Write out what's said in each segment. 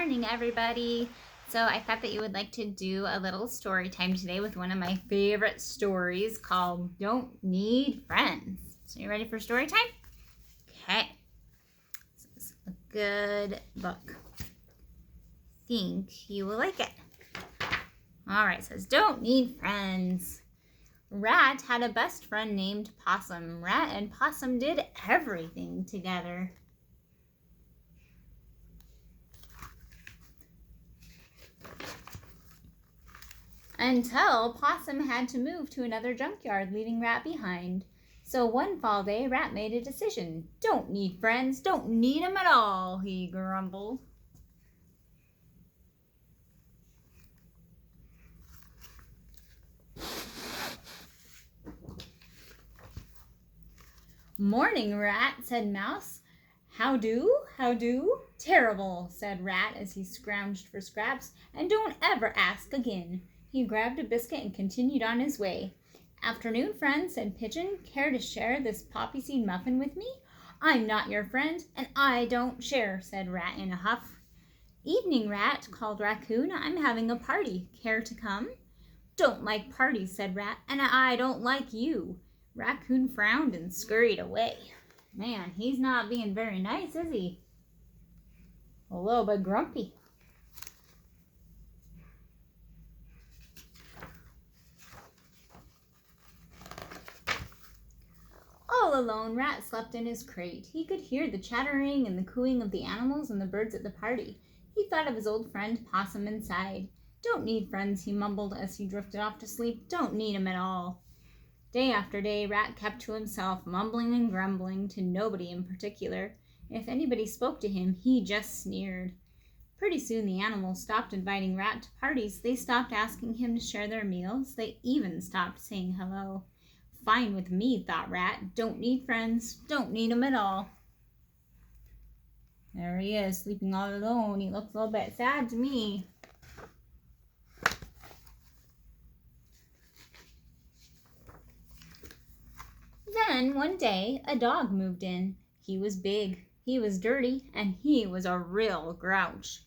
morning, everybody. So I thought that you would like to do a little story time today with one of my favorite stories called Don't Need Friends. So you ready for story time? Okay. This is a good book. Think you will like it. All right, it says Don't Need Friends. Rat had a best friend named Possum. Rat and Possum did everything together. Until Possum had to move to another junkyard, leaving Rat behind. So one fall day, Rat made a decision. Don't need friends, don't need 'em at all, he grumbled. Morning, Rat, said Mouse. How do? How do? Terrible, said Rat as he scrounged for scraps. And don't ever ask again. He grabbed a biscuit and continued on his way. Afternoon, friend, said Pigeon. Care to share this poppy seed muffin with me? I'm not your friend, and I don't share, said Rat in a huff. Evening, Rat, called Raccoon. I'm having a party. Care to come? Don't like parties, said Rat, and I don't like you. Raccoon frowned and scurried away. Man, he's not being very nice, is he? A little bit grumpy. All alone, Rat slept in his crate. He could hear the chattering and the cooing of the animals and the birds at the party. He thought of his old friend Possum and sighed. Don't need friends, he mumbled as he drifted off to sleep. Don't need 'em at all. Day after day, Rat kept to himself, mumbling and grumbling to nobody in particular. If anybody spoke to him, he just sneered. Pretty soon the animals stopped inviting Rat to parties. They stopped asking him to share their meals. They even stopped saying hello. Fine with me, thought Rat. Don't need friends. Don't need 'em at all. There he is, sleeping all alone. He looks a little bit sad to me. Then, one day, a dog moved in. He was big, he was dirty, and he was a real grouch.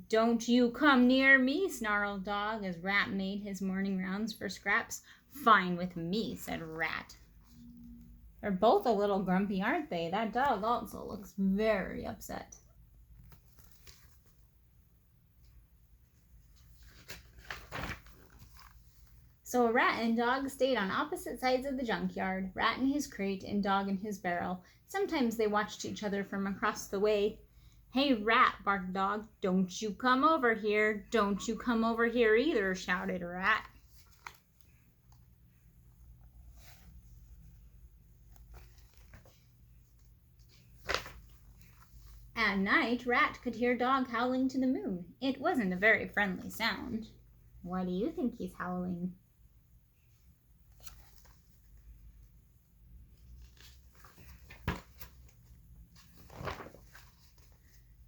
Don't you come near me, snarled Dog as Rat made his morning rounds for scraps. Fine with me, said Rat. They're both a little grumpy, aren't they? That dog also looks very upset. So Rat and Dog stayed on opposite sides of the junkyard, Rat in his crate and Dog in his barrel. Sometimes they watched each other from across the way. Hey, Rat, barked Dog, don't you come over here. Don't you come over here either, shouted Rat. At night, Rat could hear Dog howling to the moon. It wasn't a very friendly sound. Why do you think he's howling?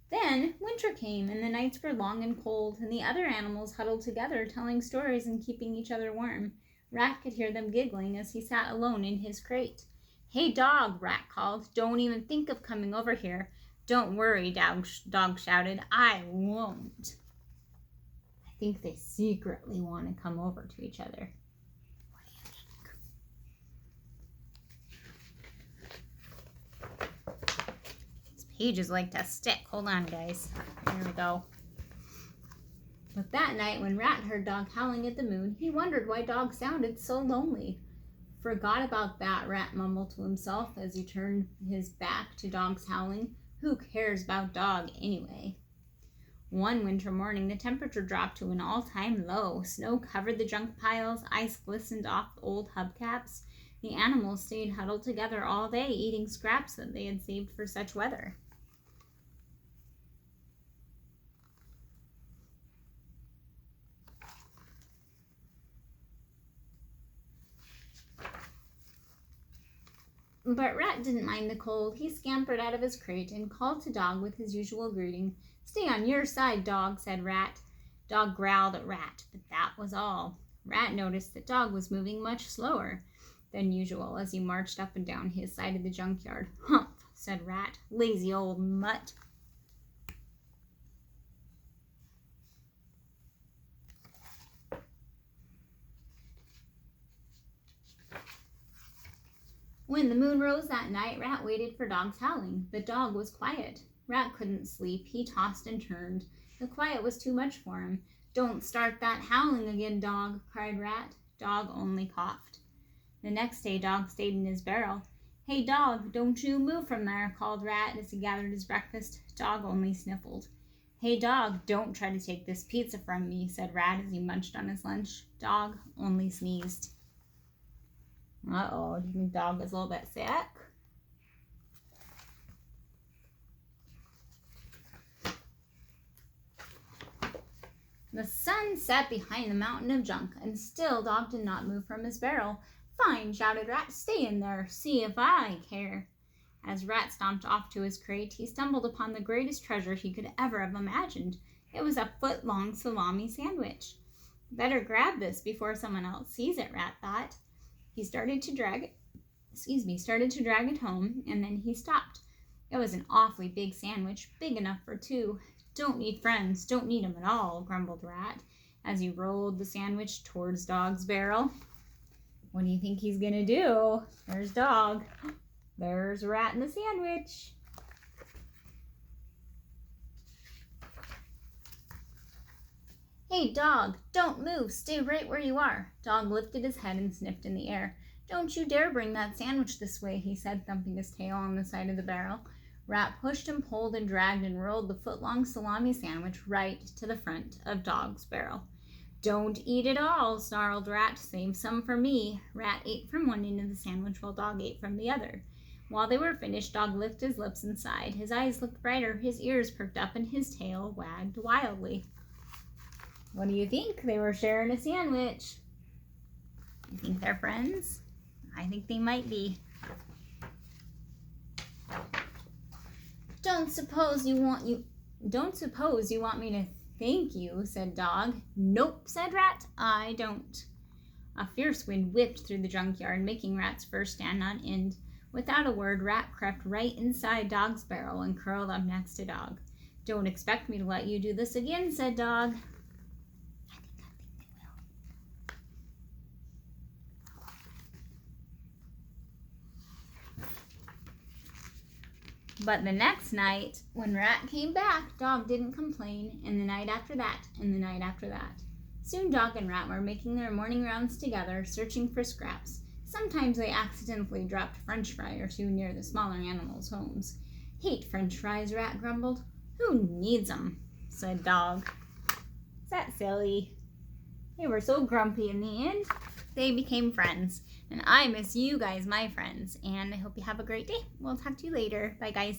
Then winter came, and the nights were long and cold, and the other animals huddled together, telling stories and keeping each other warm. Rat could hear them giggling as he sat alone in his crate. Hey, Dog, Rat called. Don't even think of coming over here. Don't worry, Dog shouted. I won't. I think they secretly want to come over to each other. What do you think? These pages like to stick. Hold on, guys. There we go. But that night, when Rat heard Dog howling at the moon, he wondered why Dog sounded so lonely. Forgot about that, Rat mumbled to himself as he turned his back to Dog's howling. Who cares about Dog anyway? One winter morning, the temperature dropped to an all-time low. Snow covered the junk piles, ice glistened off old hubcaps. The animals stayed huddled together all day, eating scraps that they had saved for such weather. But Rat didn't mind the cold. He scampered out of his crate and called to Dog with his usual greeting. Stay on your side, Dog, said Rat. Dog growled at Rat, but that was all. Rat noticed that Dog was moving much slower than usual as he marched up and down his side of the junkyard. Humph, said Rat. Lazy old mutt. When the moon rose that night, Rat waited for Dog's howling. The dog was quiet. Rat couldn't sleep. He tossed and turned. The quiet was too much for him. "Don't start that howling again, Dog," cried Rat. Dog only coughed. The next day, Dog stayed in his barrel. "Hey, Dog, don't you move from there," called Rat as he gathered his breakfast. Dog only sniffled. "Hey, Dog, don't try to take this pizza from me," said Rat as he munched on his lunch. Dog only sneezed. Uh-oh, do you think Dog is a little bit sick? The sun set behind the mountain of junk, and still Dog did not move from his barrel. "Fine," shouted Rat. "Stay in there. See if I care." As Rat stomped off to his crate, he stumbled upon the greatest treasure he could ever have imagined. It was a foot-long salami sandwich. "Better grab this before someone else sees it," Rat thought. He started to drag it home, and then he stopped. It was an awfully big sandwich, big enough for two. "Don't need friends, don't need 'em at all," grumbled Rat as he rolled the sandwich towards Dog's barrel. What do you think he's gonna do? There's Dog. There's Rat in the sandwich. "Hey, Dog, don't move. Stay right where you are." Dog lifted his head and sniffed in the air. "Don't you dare bring that sandwich this way," he said, thumping his tail on the side of the barrel. Rat pushed and pulled and dragged and rolled the foot-long salami sandwich right to the front of Dog's barrel. "Don't eat it all," snarled Rat. "Save some for me." Rat ate from one end of the sandwich while Dog ate from the other. While they were finished, Dog licked his lips and sighed. His eyes looked brighter, his ears perked up, and his tail wagged wildly. What do you think? They were sharing a sandwich. You think they're friends? I think they might be. Don't suppose you want me to thank you," said Dog. "Nope," said Rat. "I don't." A fierce wind whipped through the junkyard, making Rat's fur stand on end. Without a word, Rat crept right inside Dog's barrel and curled up next to Dog. "Don't expect me to let you do this again," said Dog. I think they will. But the next night, when Rat came back, Dog didn't complain, and the night after that, and the night after that. Soon Dog and Rat were making their morning rounds together, searching for scraps. Sometimes they accidentally dropped a French fry or two near the smaller animals' homes. "Hate French fries," Rat grumbled. "Who needs 'em?" said Dog. Is that silly? They were so grumpy in the end. They became friends. And I miss you guys, my friends. And I hope you have a great day. We'll talk to you later. Bye, guys.